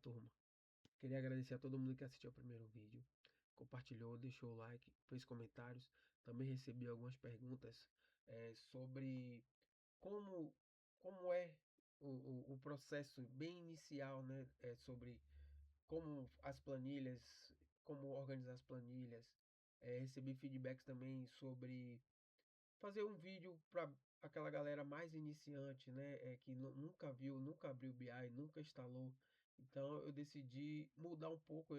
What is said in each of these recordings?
turma. Queria agradecer a todo mundo que assistiu ao primeiro vídeo, compartilhou, deixou o like, fez comentários. Também recebi algumas perguntas sobre como, como é o processo bem inicial, né? Sobre como as planilhas, como organizar as planilhas. Recebi feedbacks também sobre fazer um vídeo para aquela galera mais iniciante, né? Que nunca viu, nunca abriu BI, nunca instalou. Então eu decidi mudar um pouco.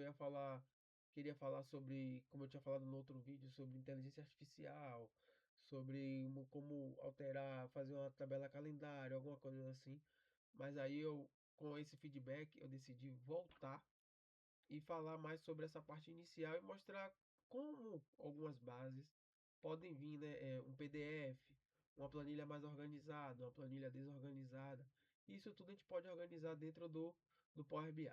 Queria falar sobre, como eu tinha falado no outro vídeo, sobre inteligência artificial, sobre como alterar, fazer uma tabela calendário, alguma coisa assim. Mas aí com esse feedback, eu decidi voltar e falar mais sobre essa parte inicial e mostrar como algumas bases podem vir, né? Um PDF, uma planilha mais organizada, uma planilha desorganizada. Isso tudo a gente pode organizar dentro do Power BI.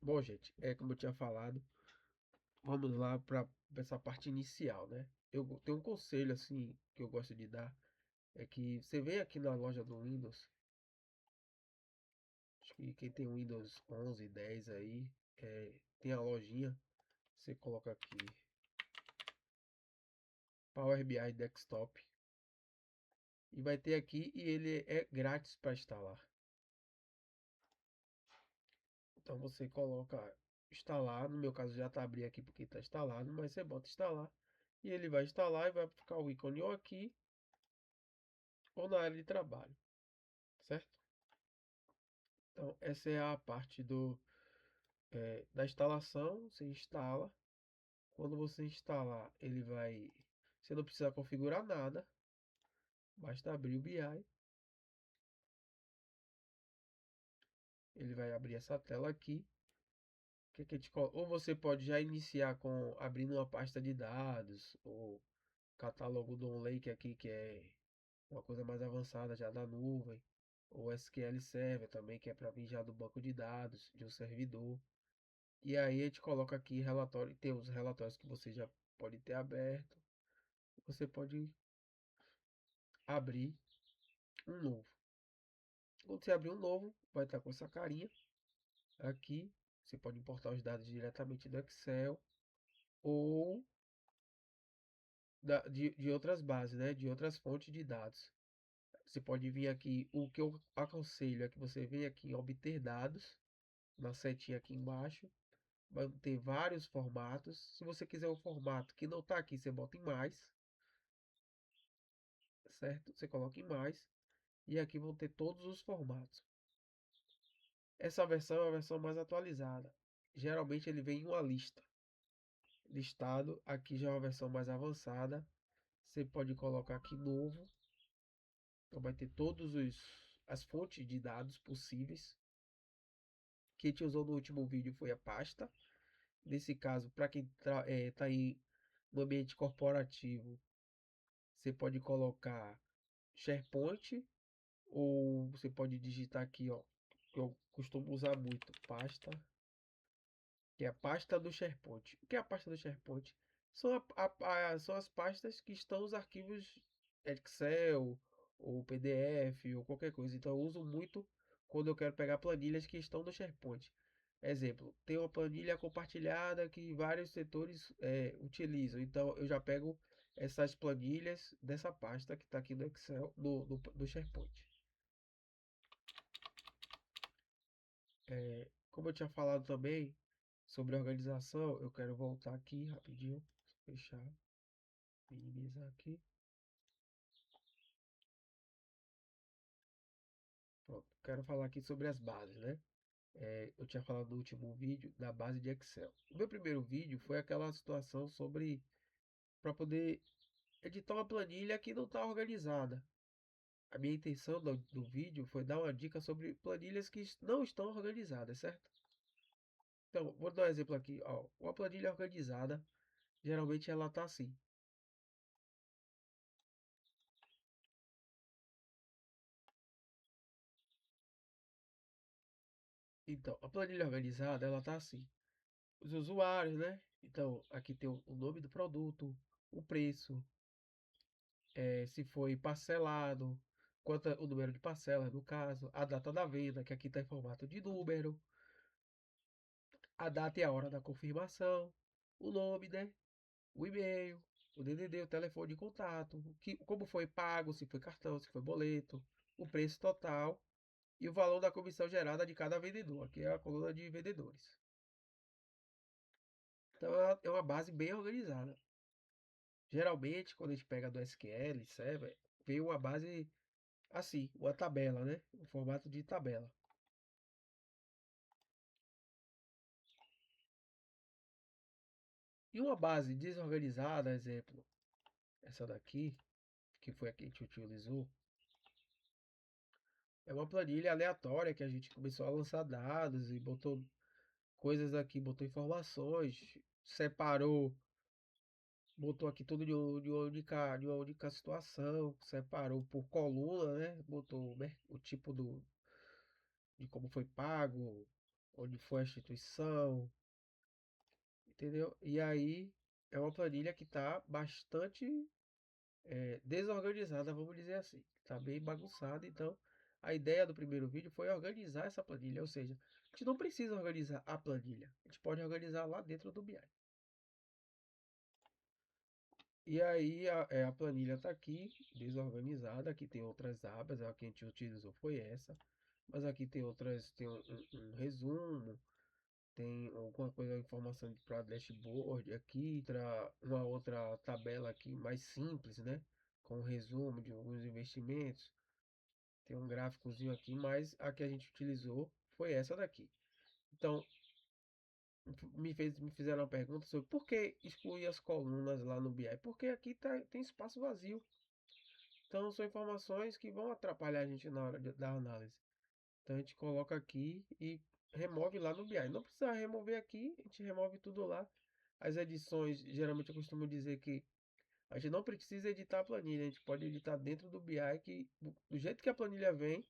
Bom, gente, como eu tinha falado, vamos lá para essa parte inicial, né? Eu tenho um conselho assim que eu gosto de dar, é que você vem aqui na loja do Windows. Acho que quem tem Windows 11, 10 aí, tem a lojinha. Você coloca aqui Power BI Desktop e vai ter aqui, e ele é grátis para instalar. Então você coloca instalar, no meu caso já está abrindo aqui porque está instalado, mas você bota instalar e ele vai instalar e vai ficar o ícone ou aqui ou na área de trabalho, certo? Então essa é a parte da instalação. Você instala. Quando você instalar, você não precisa configurar nada, basta abrir o BI. Ele vai abrir essa tela aqui. Que a gente ou você pode já iniciar com abrindo uma pasta de dados, ou catálogo do Lake aqui, que é uma coisa mais avançada já da nuvem, ou SQL Server também, que é para vir já do banco de dados, de um servidor. E aí a gente coloca aqui relatório, tem os relatórios que você já pode ter aberto. Você pode abrir um novo. Quando você abrir um novo, vai estar com essa carinha aqui. Você pode importar os dados diretamente do Excel ou de outras bases, né? De outras fontes de dados. Você pode vir aqui, o que eu aconselho é que você venha aqui em obter dados, na setinha aqui embaixo. Vai ter vários formatos. Se você quiser o formato que não está aqui, você bota em mais, certo? Você coloca em mais. E aqui vão ter todos os formatos. Essa versão é a versão mais atualizada. Geralmente ele vem em uma lista. Listado, aqui já é uma versão mais avançada. Você pode colocar aqui novo. Então vai ter todas as fontes de dados possíveis. Que a gente usou no último vídeo foi a pasta. Nesse caso, para quem está no ambiente corporativo, você pode colocar SharePoint, ou você pode digitar aqui, ó, que eu costumo usar muito, pasta, que é a pasta do SharePoint. O que é a pasta do SharePoint? São as pastas que estão os arquivos Excel, ou PDF, ou qualquer coisa. Então eu uso muito quando eu quero pegar planilhas que estão no SharePoint. Exemplo, tem uma planilha compartilhada que vários setores utilizam. Então eu já pego essas planilhas dessa pasta que está aqui no Excel, no SharePoint. Como eu tinha falado também sobre organização, eu quero voltar aqui rapidinho, fechar, minimizar aqui. Pronto, quero falar aqui sobre as bases, né? Eu tinha falado no último vídeo da base de Excel. O meu primeiro vídeo foi aquela situação sobre para poder editar uma planilha que não está organizada. A minha intenção do vídeo foi dar uma dica sobre planilhas que não estão organizadas, certo? Então, vou dar um exemplo aqui, ó. Uma planilha organizada, geralmente ela tá assim. Então, a planilha organizada, ela tá assim. Os usuários, né? Então, aqui tem o nome do produto, o preço, se foi parcelado, quanto o número de parcelas, no caso, a data da venda, que aqui está em formato de número, a data e a hora da confirmação, o nome, né? O e-mail, o DDD, o telefone de contato, como foi pago, se foi cartão, se foi boleto, o preço total e o valor da comissão gerada de cada vendedor. Aqui é a coluna de vendedores. Então é uma base bem organizada. Geralmente, quando a gente pega do SQL, Server, vem uma base assim, uma tabela, né? Um formato de tabela. E uma base desorganizada, exemplo, essa daqui, que foi a que a gente utilizou, é uma planilha aleatória que a gente começou a lançar dados e botou coisas aqui, botou informações, separou, botou aqui tudo de uma única situação, separou por coluna, né? Botou o tipo de como foi pago, onde foi a instituição, entendeu? E aí é uma planilha que está bastante desorganizada, vamos dizer assim. Está bem bagunçada, então a ideia do primeiro vídeo foi organizar essa planilha, ou seja, a gente não precisa organizar a planilha, a gente pode organizar lá dentro do BI. E aí a planilha está aqui, desorganizada, aqui tem outras abas, a que a gente utilizou foi essa, mas aqui tem outras, tem um resumo, tem alguma coisa, informação para dashboard aqui, uma outra tabela aqui mais simples, né? Com resumo de alguns investimentos. Tem um gráficozinho aqui, mas a que a gente utilizou foi essa daqui. Então, me fizeram uma pergunta sobre por que excluir as colunas lá no BI. Porque aqui tem espaço vazio. Então, são informações que vão atrapalhar a gente na hora da análise. Então, a gente coloca aqui e remove lá no BI. Não precisa remover aqui, a gente remove tudo lá. As edições, geralmente eu costumo dizer que a gente não precisa editar a planilha, a gente pode editar dentro do BI, que do jeito que a planilha vem,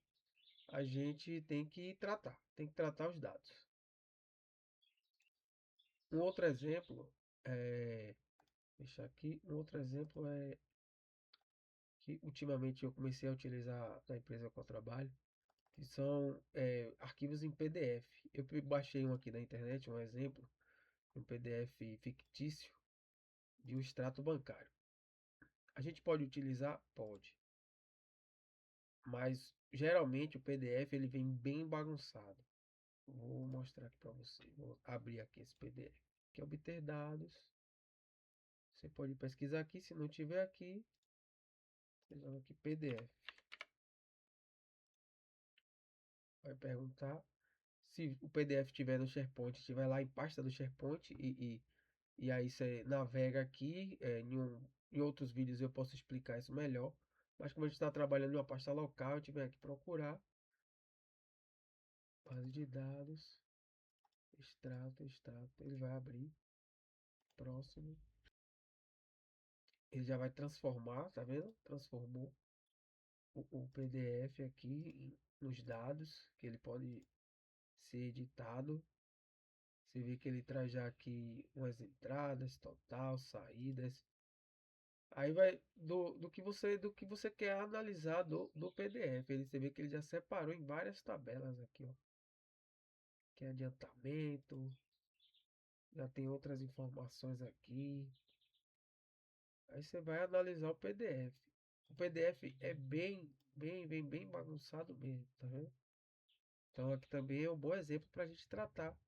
a gente tem que tratar os dados. Um outro exemplo é, deixa aqui, um outro exemplo é que ultimamente eu comecei a utilizar na empresa que eu trabalho, que são arquivos em PDF. Eu baixei um aqui na internet, um exemplo, um PDF fictício de um extrato bancário. A gente pode utilizar? Pode, mas geralmente o PDF ele vem bem bagunçado. Vou mostrar aqui para você. Vou abrir aqui esse PDF. Que é obter dados. Você pode pesquisar aqui, se não tiver aqui, pesquisando aqui PDF. Vai perguntar se o PDF estiver no SharePoint, estiver lá em pasta do SharePoint e aí você navega aqui. Em outros vídeos eu posso explicar isso melhor. Mas como a gente está trabalhando em uma pasta local, eu tive que procurar base de dados, extrato. Ele vai abrir. Próximo. Ele já vai transformar, tá vendo? Transformou o PDF aqui nos dados, que ele pode ser editado. Você vê que ele traz já aqui umas entradas, total, saídas. Aí vai do que você quer analisar do PDF. Você vê que ele já separou em várias tabelas aqui, ó. Que é adiantamento, já tem outras informações aqui. Aí você vai analisar o PDF. O PDF é bem bagunçado mesmo, tá vendo? Então aqui também é um bom exemplo para a gente tratar.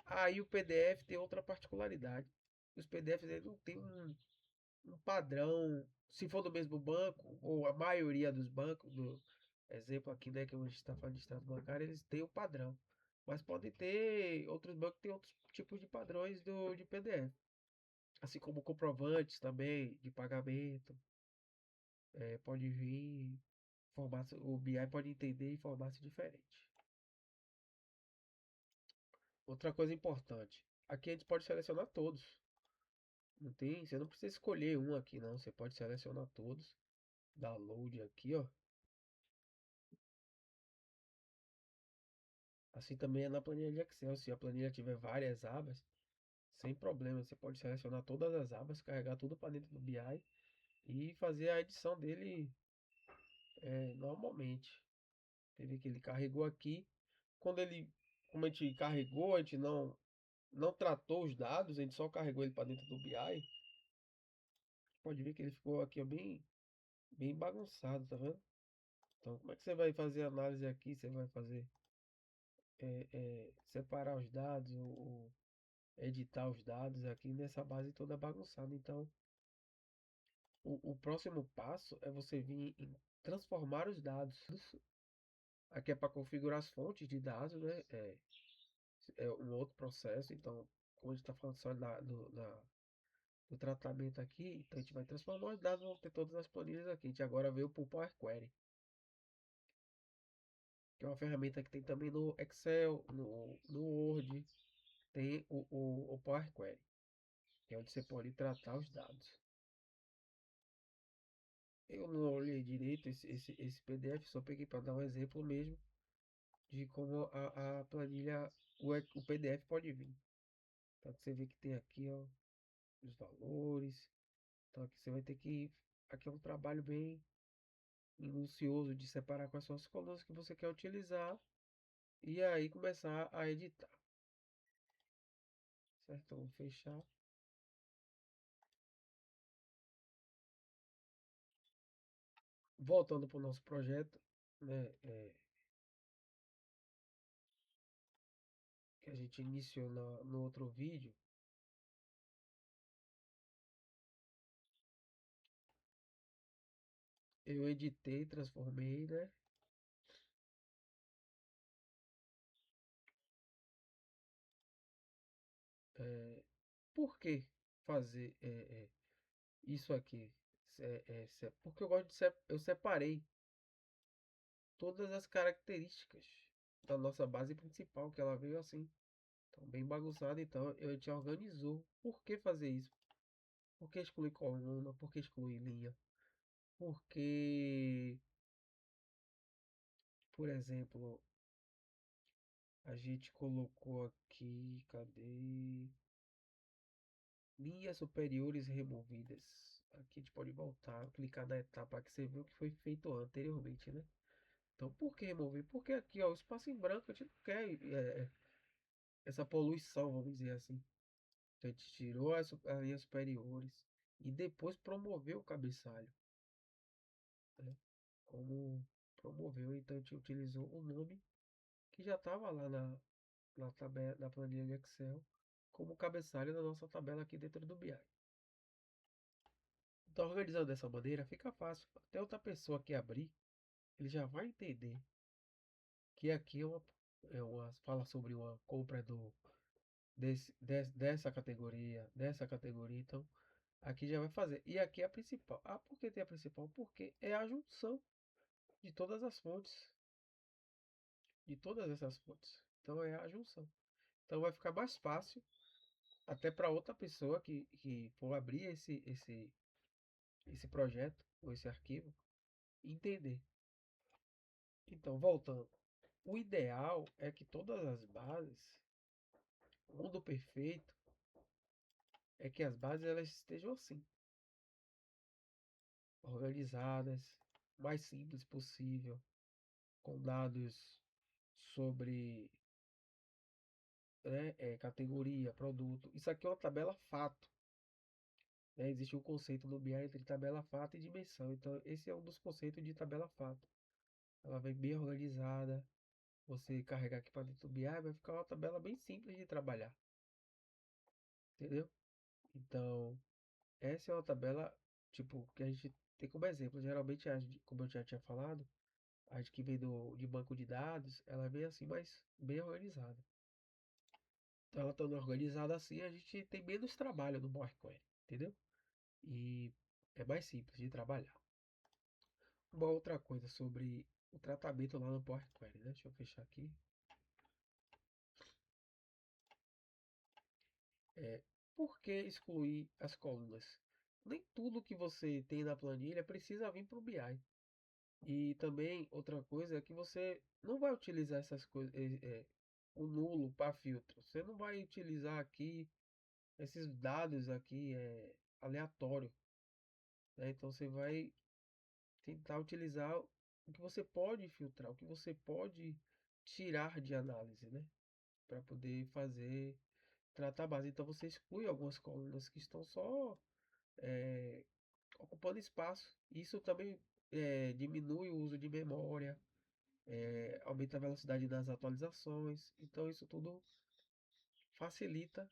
Aí o PDF tem outra particularidade. Os PDFs eles não tem um padrão. Se for do mesmo banco, ou a maioria dos bancos, do exemplo aqui, né, que a gente está falando de extrato bancário, eles têm o padrão. Mas podem ter, outros bancos têm outros tipos de padrões de PDF. Assim como comprovantes também de pagamento. Pode vir formato, o BI pode entender em formatos diferentes. Outra coisa importante, aqui a gente pode selecionar todos. Não tem, você não precisa escolher um aqui não, você pode selecionar todos. Download aqui, ó. Assim também é na planilha de Excel, se a planilha tiver várias abas, sem problema, você pode selecionar todas as abas, carregar tudo para dentro do BI e fazer a edição dele normalmente. Teve que ele carregou aqui. Quando ele, como a gente carregou, a gente não tratou os dados, a gente só carregou ele para dentro do BI. Pode ver que ele ficou aqui ó, bem bagunçado, tá vendo? Então, como é que você vai fazer análise aqui? Você vai fazer separar os dados, ou editar os dados aqui nessa base toda bagunçada. Então, o próximo passo é você vir em transformar os dados. Aqui é para configurar as fontes de dados, né? É um outro processo. Então, como a gente está falando só do tratamento aqui, então a gente vai transformar os dados, vão ter todas as planilhas aqui. A gente agora veio para o Power Query, que é uma ferramenta que tem também no Excel, no Word, tem o Power Query, que é onde você pode tratar os dados. Eu não olhei direito esse PDF, só peguei para dar um exemplo mesmo de como a planilha, o PDF pode vir. Então você vê que tem aqui ó, os valores. Então aqui você vai ter que. Aqui é um trabalho bem minucioso de separar quais são as colunas que você quer utilizar e aí começar a editar. Certo? Então vou fechar. Voltando para o nosso projeto, né? Que a gente iniciou no outro vídeo. Eu editei, transformei, né? É, por que fazer isso aqui? Porque eu gosto eu separei todas as características da nossa base principal, que ela veio assim, então bem bagunçada. Então a gente organizou. Por que fazer isso? Por que excluir coluna? Por que excluir linha? Porque, por exemplo, a gente colocou aqui, cadê? Linhas superiores removidas. Aqui a gente pode voltar, clicar na etapa que você viu que foi feito anteriormente, né? Então, por que remover? Porque aqui, ó, o espaço em branco, a gente não quer essa poluição, vamos dizer assim. Então, a gente tirou as linhas superiores e depois promoveu o cabeçalho, né? Como promoveu, então a gente utilizou o nome que já estava lá na tabela, na planilha de Excel, como cabeçalho da nossa tabela aqui dentro do BI. Então, organizando dessa maneira, fica fácil. Até outra pessoa que abrir, ele já vai entender que aqui fala sobre uma compra dessa categoria, dessa categoria. Então, aqui já vai fazer. E aqui é a principal. Ah, por que tem a principal? Porque é a junção de todas as fontes. De todas essas fontes. Então, é a junção. Então, vai ficar mais fácil até para outra pessoa que for abrir esse projeto ou esse arquivo entender. Então, voltando. O ideal é que todas as bases, o mundo perfeito, é que as bases elas estejam assim, organizadas, mais simples possível, com dados sobre categoria, produto. Isso aqui é uma tabela fato. Né? Existe um conceito no BI entre tabela fato e dimensão. Então, esse é um dos conceitos de tabela fato. Ela vem bem organizada. Você carregar aqui para dentro do BI, vai ficar uma tabela bem simples de trabalhar. Entendeu? Então, essa é uma tabela, tipo, que a gente tem como exemplo. Geralmente, como eu já tinha falado, a gente que vem de banco de dados, ela vem assim, mas bem organizada. Então, ela estando organizada assim, a gente tem menos trabalho no Power Query, entendeu? E é mais simples de trabalhar. Uma outra coisa sobre o tratamento lá no Power Query, né? Deixa eu fechar aqui. É, por que excluir as colunas? Nem tudo que você tem na planilha precisa vir para o BI. E também outra coisa é que você não vai utilizar essas coisas, o nulo para filtro. Você não vai utilizar aqui esses dados aqui aleatório, né? Então você vai tentar utilizar o que você pode filtrar, o que você pode tirar de análise, né? Para poder fazer, tratar a base. Então você exclui algumas colunas que estão só é, ocupando espaço. Isso também diminui o uso de memória, aumenta a velocidade das atualizações. Então isso tudo facilita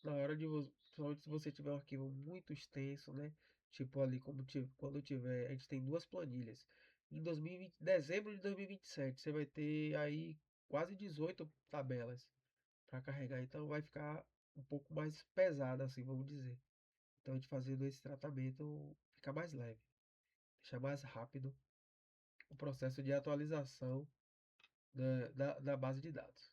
na hora de você, principalmente se você tiver um arquivo muito extenso, né? Tipo ali quando tiver, a gente tem duas planilhas. Em 2020, dezembro de 2027, você vai ter aí quase 18 tabelas para carregar, então vai ficar um pouco mais pesada assim, vamos dizer. Então a gente fazendo esse tratamento fica mais leve, deixa mais rápido o processo de atualização da base de dados.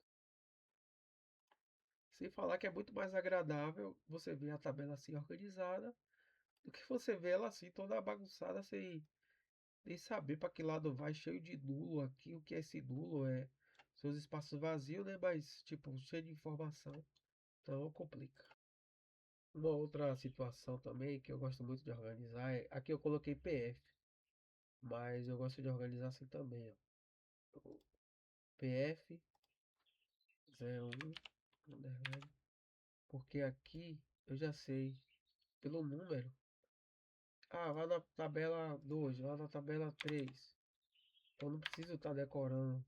Sem falar que é muito mais agradável você ver a tabela assim organizada do que você ver ela assim toda bagunçada sem nem saber para que lado vai, cheio de nulo aqui. O que é esse nulo? É seus espaços vazios, né? Mas tipo, cheio de informação. Então complica. Uma outra situação também que eu gosto muito de organizar é. Aqui eu coloquei PF, mas eu gosto de organizar assim também, ó. PF 01, underline, porque aqui eu já sei pelo número. Ah, lá na tabela 2, lá na tabela 3. Então não preciso estar decorando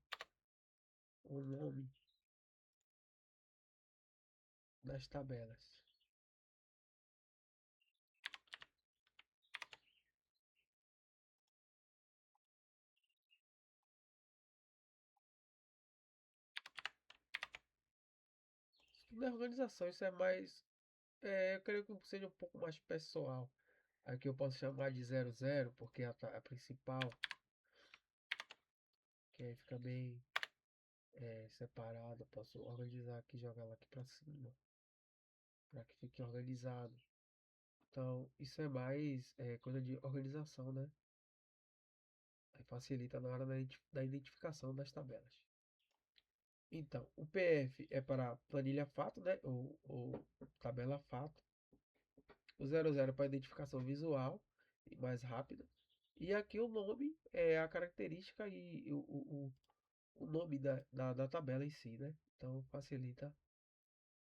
o nome das tabelas. Tudo é organização, isso é mais. Eu creio que seja um pouco mais pessoal. Aqui eu posso chamar de 00, porque é a principal, que aí fica bem separada. Posso organizar aqui, jogar ela aqui pra cima, para que fique organizado. Então, isso é mais coisa de organização, né? Aí facilita na hora da identificação das tabelas. Então, o PF é para planilha fato, né? Ou tabela fato. O 00 para identificação visual e mais rápida. E aqui o nome é a característica e o nome da tabela em si, né? Então facilita,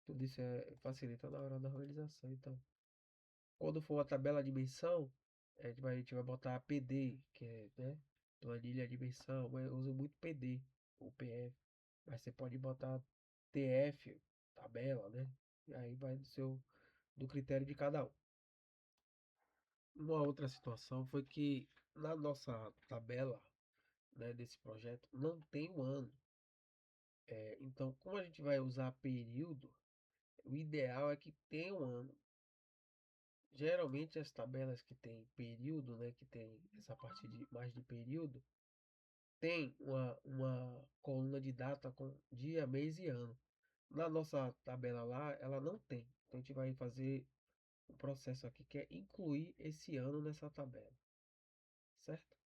tudo isso facilita na hora da organização. Então, quando for a tabela dimensão, a gente vai botar PD, que é, né? Planilha dimensão. Eu uso muito PD, ou PF. Mas você pode botar TF, tabela, né? E aí vai do critério de cada um. Uma outra situação foi que na nossa tabela, né, desse projeto não tem o ano. Então, como a gente vai usar período, o ideal é que tenha um ano. Geralmente as tabelas que tem período, né, que tem essa parte de mais de período, tem uma coluna de data com dia, mês e ano. Na nossa tabela lá, ela não tem. Então a gente vai fazer um processo aqui que é incluir esse ano nessa tabela, certo?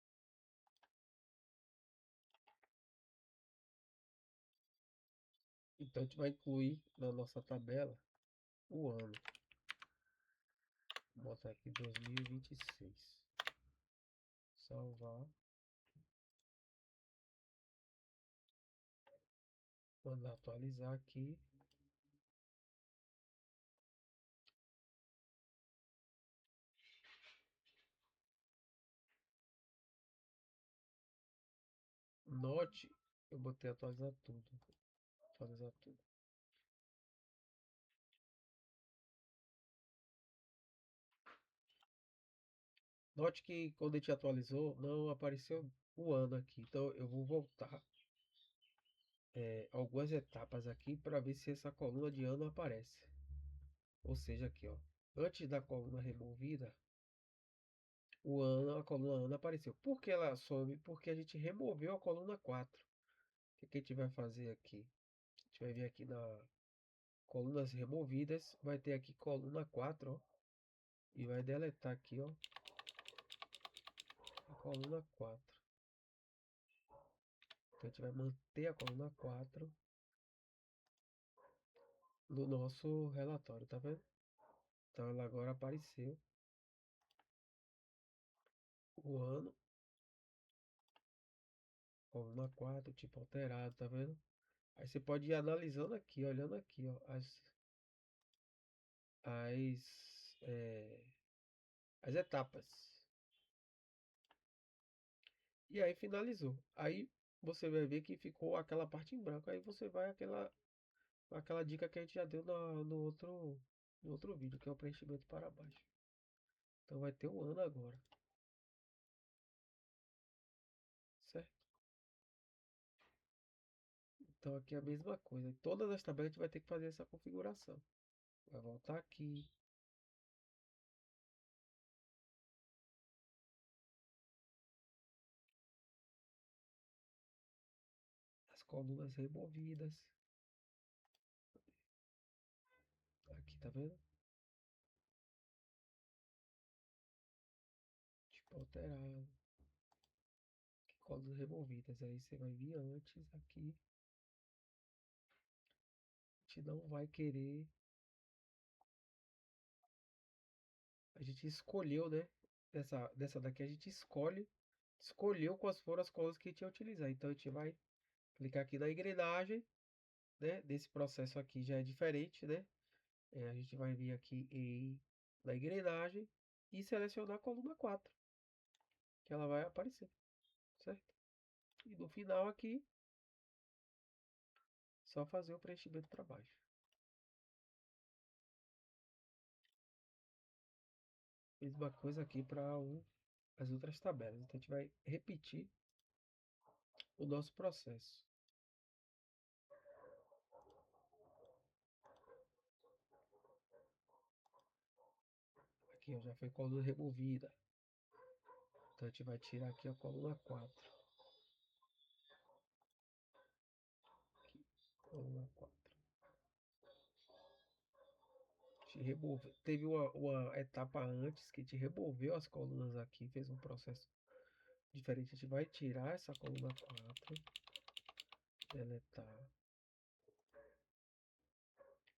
Então a gente vai incluir na nossa tabela o ano. Vou botar aqui 2026. Salvar. Mandar atualizar aqui. Note, eu botei atualizar tudo. Atualizar tudo. Note que quando a gente atualizou, não apareceu o ano aqui. Então eu vou voltar algumas etapas aqui para ver se essa coluna de ano aparece. Ou seja, aqui, ó. Antes da coluna removida, o ano, a coluna ano apareceu. Por que ela some? Porque a gente removeu a coluna 4. O que a gente vai fazer aqui? A gente vai vir aqui na colunas removidas, vai ter aqui coluna 4, ó, e vai deletar aqui, ó, a coluna 4. Então a gente vai manter a coluna 4 no nosso relatório, tá vendo? Então ela agora apareceu o ano coluna 4, tipo alterado, tá vendo? Aí você pode ir analisando aqui, olhando aqui, ó, as, é, as etapas. E aí finalizou. Aí você vai ver que ficou aquela parte em branco. Aí você vai aquela dica que a gente já deu no outro vídeo, que é o preenchimento para baixo. Então vai ter um ano agora, certo? Então aqui é a mesma coisa. Em todas as tabelas a gente vai ter que fazer essa configuração. Vai voltar aqui. As colunas removidas. Aqui, tá vendo? Tipo alterado. Aqui, colunas removidas. Aí você vai vir antes aqui. A gente não vai querer. A gente escolheu, né? Dessa daqui a gente escolheu quais foram as colunas que a gente ia utilizar. Então a gente vai clicar aqui na engrenagem, né? Desse processo aqui já é diferente, né? A gente vai vir aqui na engrenagem e selecionar a coluna 4, que ela vai aparecer, certo? E no final aqui, só fazer o preenchimento para baixo. Mesma coisa aqui para as outras tabelas. Então a gente vai repetir o nosso processo. Aqui ó, já foi coluna removida. Então a gente vai tirar aqui a coluna 4. Aqui, coluna 4. Teve uma etapa antes que a gente removeu as colunas aqui, fez um processo diferente. A gente vai tirar essa coluna 4, deletar.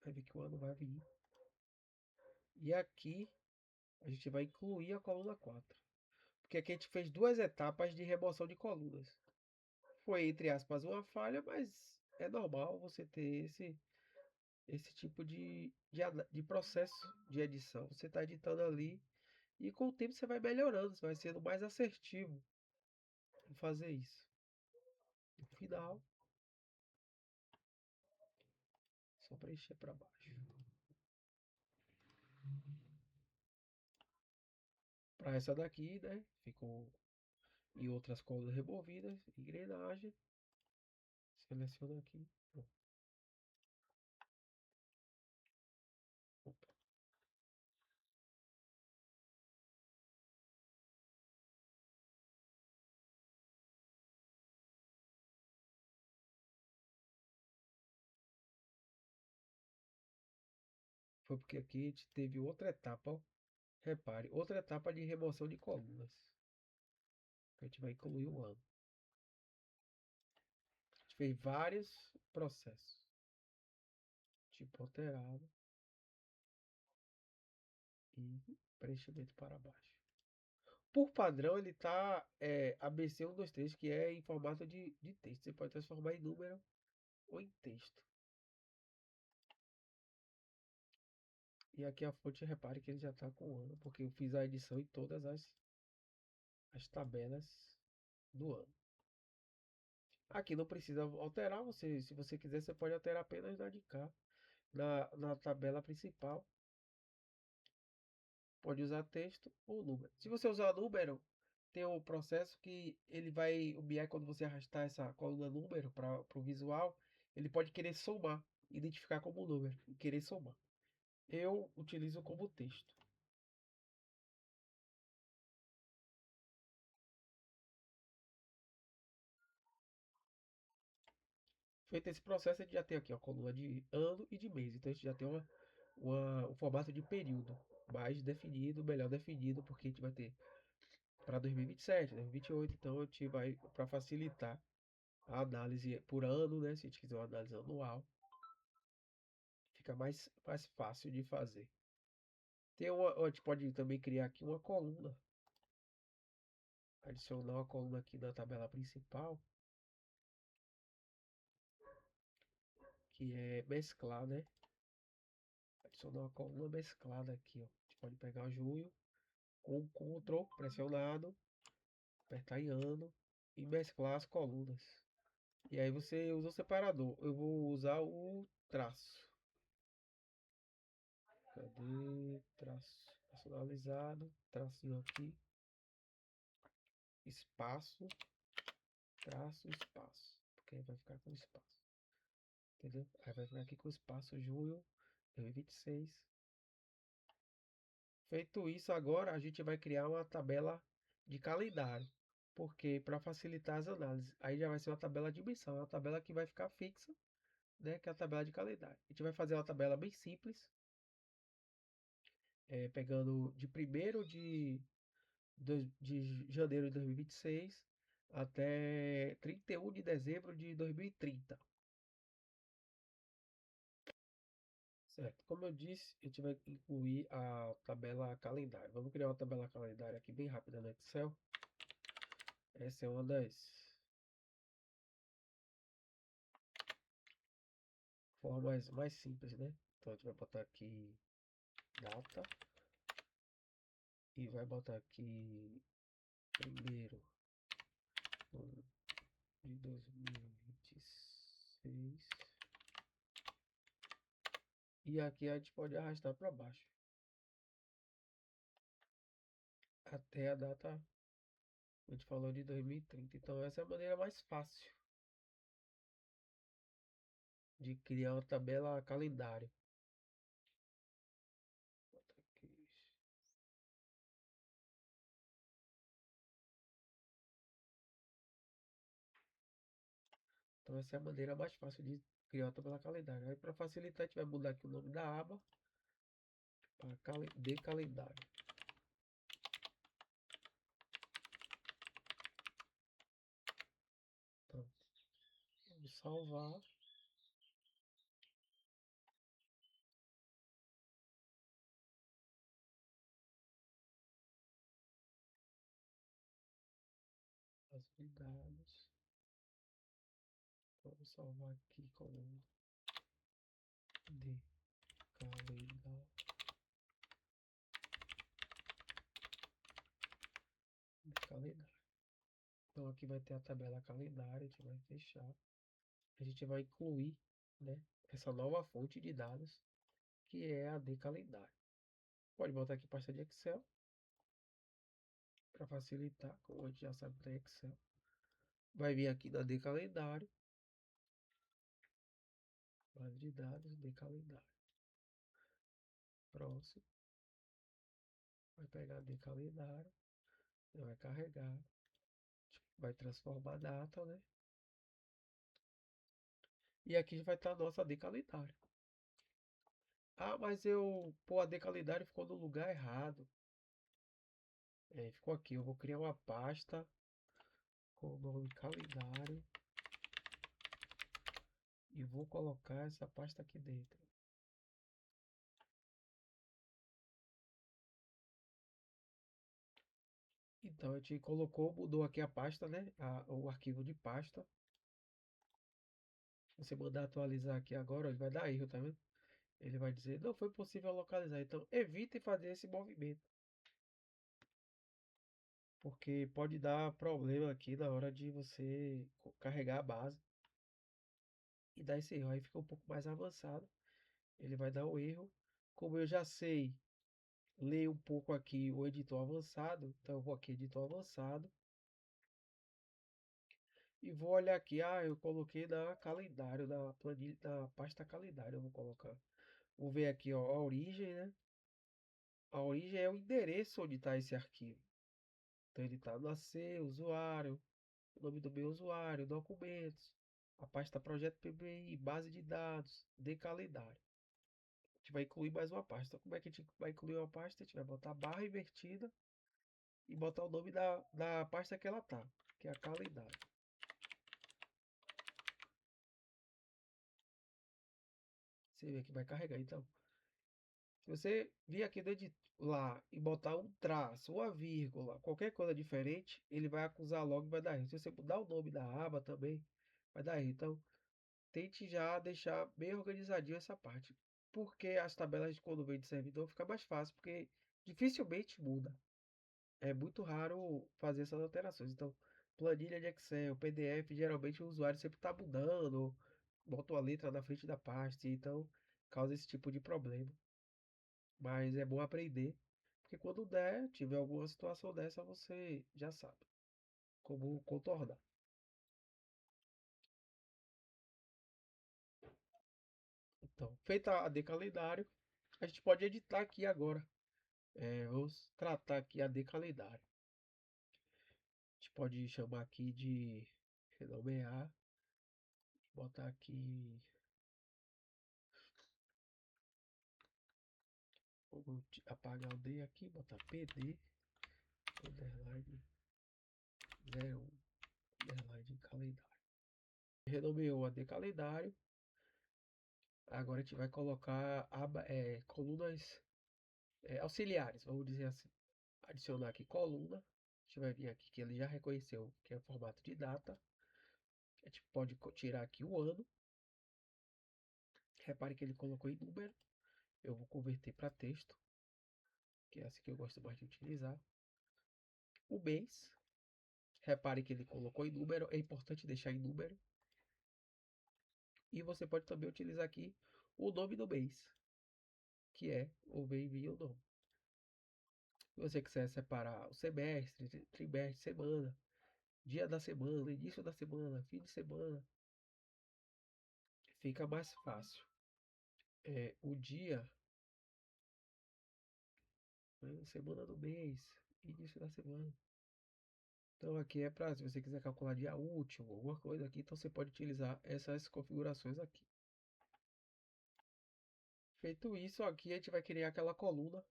Vai ver que o ano vai vir. E aqui a gente vai incluir a coluna 4. Porque aqui a gente fez duas etapas de remoção de colunas. Foi, entre aspas, uma falha, mas é normal você ter esse tipo de processo de edição. Você está editando ali e com o tempo você vai melhorando, você vai sendo mais assertivo em fazer isso. No final, só preencher para baixo. Para essa daqui, né? Ficou em outras colunas removidas, engrenagem. Seleciona aqui. Opa. Foi porque aqui a gente teve outra etapa, ó. Repare, outra etapa de remoção de colunas. A gente vai incluir o ano. A gente fez vários processos. Tipo alterado e preenchimento para baixo. Por padrão, ele tá ABC123, que é em formato de texto. Você pode transformar em número ou em texto. E aqui a fonte, repare que ele já está com o ano, porque eu fiz a edição em todas as tabelas do ano. Aqui não precisa alterar, se você quiser, você pode alterar apenas na de cá, na tabela principal. Pode usar texto ou número. Se você usar número, tem um processo que o BI, quando você arrastar essa coluna número para o visual, ele pode querer somar, identificar como número e querer somar. Eu utilizo como texto. Feito esse processo, a gente já tem aqui a coluna de ano e de mês. Então a gente já tem um formato de período mais definido, melhor definido, porque a gente vai ter para 2027, 2028. Então a gente vai, para facilitar a análise por ano, né? Se a gente quiser uma análise anual, fica mais fácil de fazer. A gente pode também criar aqui uma coluna, adicionar uma coluna aqui na tabela principal, que é mesclar, né? Adicionar uma coluna mesclada aqui, ó. A gente pode pegar junho com o Ctrl pressionado, apertar em ano e mesclar as colunas. E aí você usa o separador. Eu vou usar o traço. Cadê? Traço personalizado. Tracinho aqui. Espaço. Traço, espaço. Porque aí vai ficar com espaço. Entendeu? Aí vai ficar aqui com espaço junho 2026. Feito isso, agora a gente vai criar uma tabela de calendário. Porque para facilitar as análises, aí já vai ser uma tabela de missão, é uma tabela que vai ficar fixa, né? Que é a tabela de calendário. A gente vai fazer uma tabela bem simples, pegando de 1º de janeiro de 2026 até 31 de dezembro de 2030. Certo? Como eu disse, a gente vai incluir a tabela calendário. Vamos criar uma tabela calendário aqui bem rápida no Excel. Essa é uma das formas mais simples, né? Então a gente vai botar aqui data e vai botar aqui 1º de 2026 e aqui a gente pode arrastar para baixo até a data que a gente falou de 2030. Então essa é a maneira mais fácil de criar uma tabela calendário. Bota aqui. Então essa é a maneira mais fácil de criar uma tabela calendário. Aí para facilitar a gente vai mudar aqui o nome da aba para de calendário. Pronto. Vamos salvar. As unidades. Vamos salvar aqui como de calendário. De calendário. Então aqui vai ter a tabela calendário, a gente vai fechar. A gente vai incluir, né, essa nova fonte de dados, que é a de calendário. Pode botar aqui pasta de Excel, para facilitar, como a gente já sabe que é Excel. Vai vir aqui na de calendário, base de dados de calendário. Próximo. Vai pegar de calendário, vai carregar, vai transformar a data, né? E aqui vai estar a nossa de calendário. Ah, mas pô, a de calendário ficou no lugar errado. Ficou aqui. Eu vou criar uma pasta com o nome calendário e vou colocar essa pasta aqui dentro. Então a gente colocou, mudou aqui a pasta, né? O arquivo de pasta. Se você mandar atualizar aqui agora, ele vai dar erro, tá vendo? Ele vai dizer, não foi possível localizar. Então evite fazer esse movimento. Porque pode dar problema aqui na hora de você carregar a base. E dar esse erro. Aí fica um pouco mais avançado. Ele vai dar o erro. Como eu já sei ler um pouco aqui o editor avançado, então eu vou aqui editor avançado e vou olhar aqui, eu coloquei na calendário, na planilha, na pasta calendário, eu vou colocar. Vou ver aqui, ó, a origem, né? A origem é o endereço onde está esse arquivo. Então ele está nascer, usuário, o nome do meu usuário, documentos, a pasta projeto PBI, base de dados, de calendário. A gente vai incluir mais uma pasta. Como é que a gente vai incluir uma pasta? A gente vai botar barra invertida e botar o nome da pasta que ela tá, que é a calendário. Você vê que vai carregar. Então, se você vir aqui dentro lá e botar um traço, uma vírgula, qualquer coisa diferente, ele vai acusar logo e vai dar erro. Se você mudar o nome da aba também, vai dar erro. Então, tente já deixar bem organizadinho essa parte. Porque as tabelas, quando vem de servidor, fica mais fácil, porque dificilmente muda. É muito raro fazer essas alterações. Então, planilha de Excel, PDF, geralmente o usuário sempre está mudando, bota uma letra na frente da pasta, então causa esse tipo de problema. Mas é bom aprender, porque quando der, tiver alguma situação dessa, você já sabe como contornar. Então, feita a AD calendário, a gente pode editar aqui agora. Vamos tratar aqui a AD calendário. A gente pode chamar aqui de renomear, botar aqui, vamos apagar o D aqui, botar PD, underline 01, underline calendário. Renomeou a AD calendário. Agora a gente vai colocar colunas auxiliares, vamos dizer assim. Adicionar aqui coluna. A gente vai vir aqui que ele já reconheceu que é formato de data. A gente pode tirar aqui o ano. Repare que ele colocou em número. Eu vou converter para texto, que é assim que eu gosto mais de utilizar. O mês. Repare que ele colocou em número. É importante deixar em número. E você pode também utilizar aqui o nome do mês, que é o bem-vindo o nome. Se você quiser separar o semestre, trimestre, semana, dia da semana, início da semana, fim de semana, fica mais fácil. O dia, né, semana do mês, início da semana. Então aqui é para, se você quiser calcular dia útil, alguma coisa aqui, então você pode utilizar essas configurações aqui. Feito isso, aqui a gente vai criar aquela coluna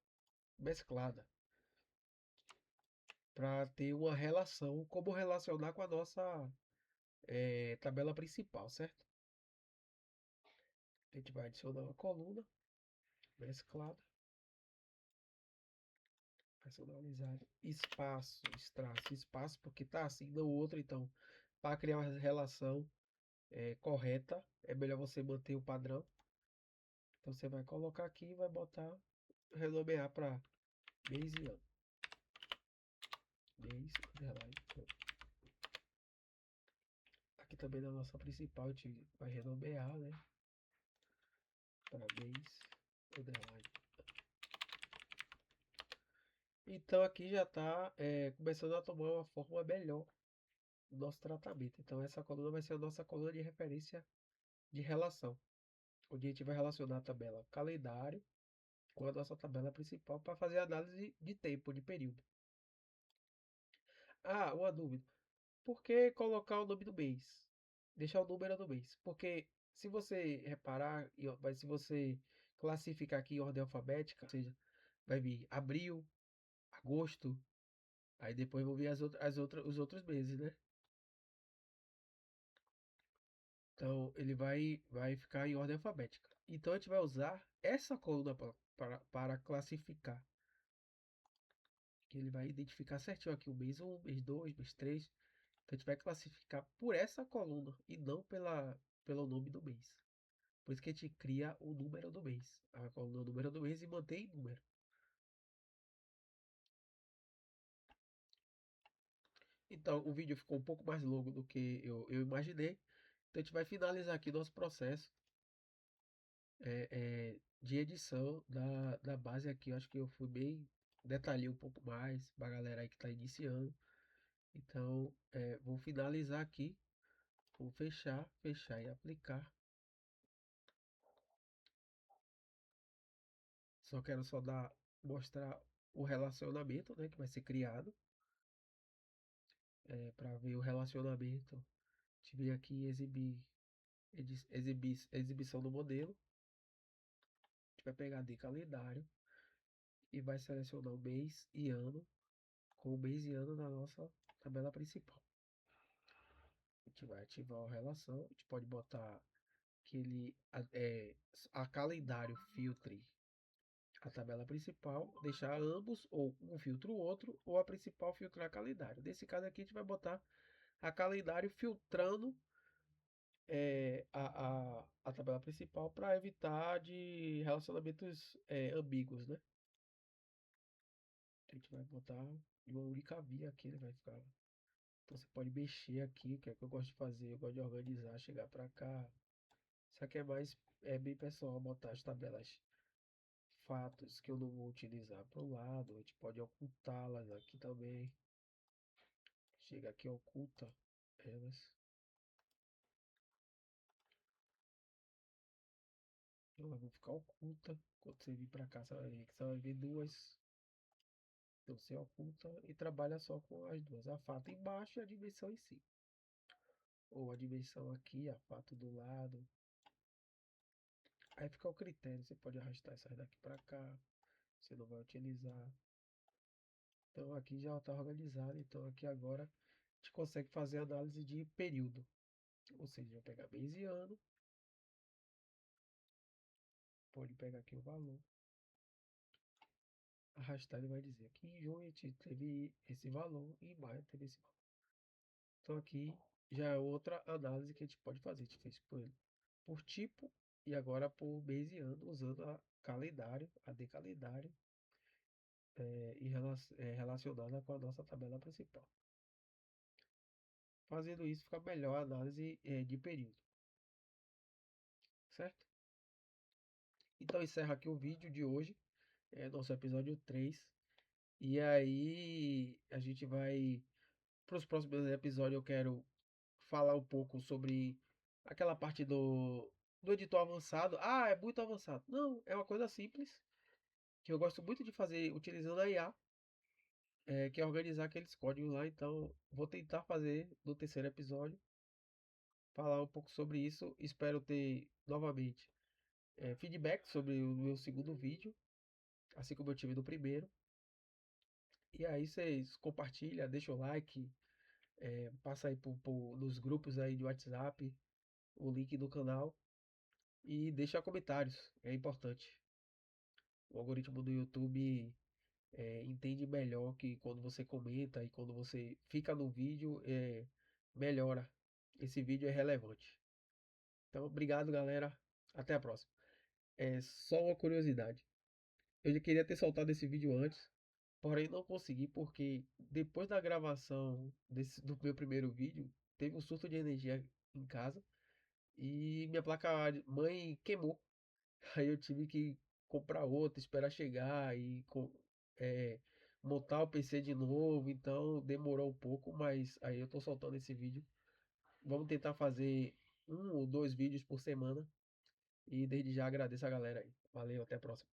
mesclada para ter uma relação, como relacionar com a nossa tabela principal, certo? A gente vai adicionar uma coluna mesclada, personalizado, espaço, traço, espaço, porque tá assim no outro, então para criar uma relação correta, é melhor você manter o padrão. Então você vai colocar aqui e vai botar, renomear para mês e ano. Mês, underline, ano. Aqui também na nossa principal a gente vai renomear, né? Para mês, underline. Então aqui já está começando a tomar uma forma melhor do nosso tratamento. Então essa coluna vai ser a nossa coluna de referência de relação, onde a gente vai relacionar a tabela calendário com a nossa tabela principal para fazer análise de tempo, de período. Ah, uma dúvida. Por que colocar o nome do mês? Deixar o número do mês. Porque se você reparar, mas se você classificar aqui em ordem alfabética, ou seja, vai vir abril, agosto, aí depois vão vir os outros meses, né? Então ele vai ficar em ordem alfabética. Então a gente vai usar essa coluna para classificar. Que ele vai identificar certinho aqui o mês 1, mês 2, mês 3. Então a gente vai classificar por essa coluna e não pelo nome do mês. Por isso que a gente cria o número do mês. A coluna número do mês e mantém número. Então o vídeo ficou um pouco mais longo do que eu imaginei. Então a gente vai finalizar aqui nosso processo de edição da base aqui. Eu acho que eu fui bem, detalhei um pouco mais para a galera aí que está iniciando. Então vou finalizar aqui. Vou fechar, fechar e aplicar. Só quero mostrar o relacionamento, né, que vai ser criado. Para ver o relacionamento. A gente vem aqui em exibição do modelo. A gente vai pegar de calendário e vai selecionar o mês e ano com o mês e ano na nossa tabela principal. A gente vai ativar a relação. A gente pode botar que a calendário filtre a tabela principal, deixar ambos, ou um filtra o outro, ou a principal filtrar calendário. Nesse caso aqui, a gente vai botar a calendário filtrando a tabela principal para evitar de relacionamentos ambíguos, né? A gente vai botar em uma única via aqui, ele vai ficar. Então você pode mexer aqui, que é o que eu gosto de fazer, eu gosto de organizar, chegar para cá. Isso aqui é bem pessoal, botar as tabelas fatos que eu não vou utilizar para o lado, a gente pode ocultá-las aqui também. Chega aqui, oculta elas. Elas vão ficar oculta. Quando você vir para cá, você vai ver que você vai ver duas. Então você oculta e trabalha só com as duas. A fato embaixo e a dimensão em si. Ou a dimensão aqui, a fato do lado. Aí fica o critério. Você pode arrastar essas daqui para cá. Você não vai utilizar. Então aqui já está organizado. Então aqui agora a gente consegue fazer análise de período. Ou seja, vai pegar mês e ano. Pode pegar aqui o valor. Arrastar, ele vai dizer que em junho a gente teve esse valor e em maio teve esse valor. Então aqui já é outra análise que a gente pode fazer. A gente fez por tipo e agora por mês e ano, usando a calendário, a de calendário, relacionada com a nossa tabela principal. Fazendo isso, fica melhor a análise de período, certo? Então encerra aqui o vídeo de hoje, nosso episódio 3. E aí a gente vai para os próximos episódios. Eu quero falar um pouco sobre aquela parte do editor avançado. Ah, é muito avançado. Não, é uma coisa simples que eu gosto muito de fazer utilizando a IA, que é organizar aqueles códigos lá. Então, vou tentar fazer no terceiro episódio, falar um pouco sobre isso. Espero ter novamente feedback sobre o meu segundo vídeo, assim como eu tive no primeiro. E aí vocês compartilham, deixam o like, passa aí nos grupos aí de WhatsApp, o link do canal e deixa comentários, é importante. O algoritmo do YouTube entende melhor que quando você comenta e quando você fica no vídeo, melhora. Esse vídeo é relevante. Então, obrigado, galera. Até a próxima. É só uma curiosidade. Eu já queria ter soltado esse vídeo antes, porém não consegui porque depois da gravação do meu primeiro vídeo, teve um surto de energia em casa e minha placa mãe queimou. Aí eu tive que comprar outra, esperar chegar e é, montar o PC de novo. Então demorou um pouco, mas aí eu tô soltando esse vídeo. Vamos tentar fazer um ou dois vídeos por semana. E desde já agradeço a galera aí. Valeu, até a próxima.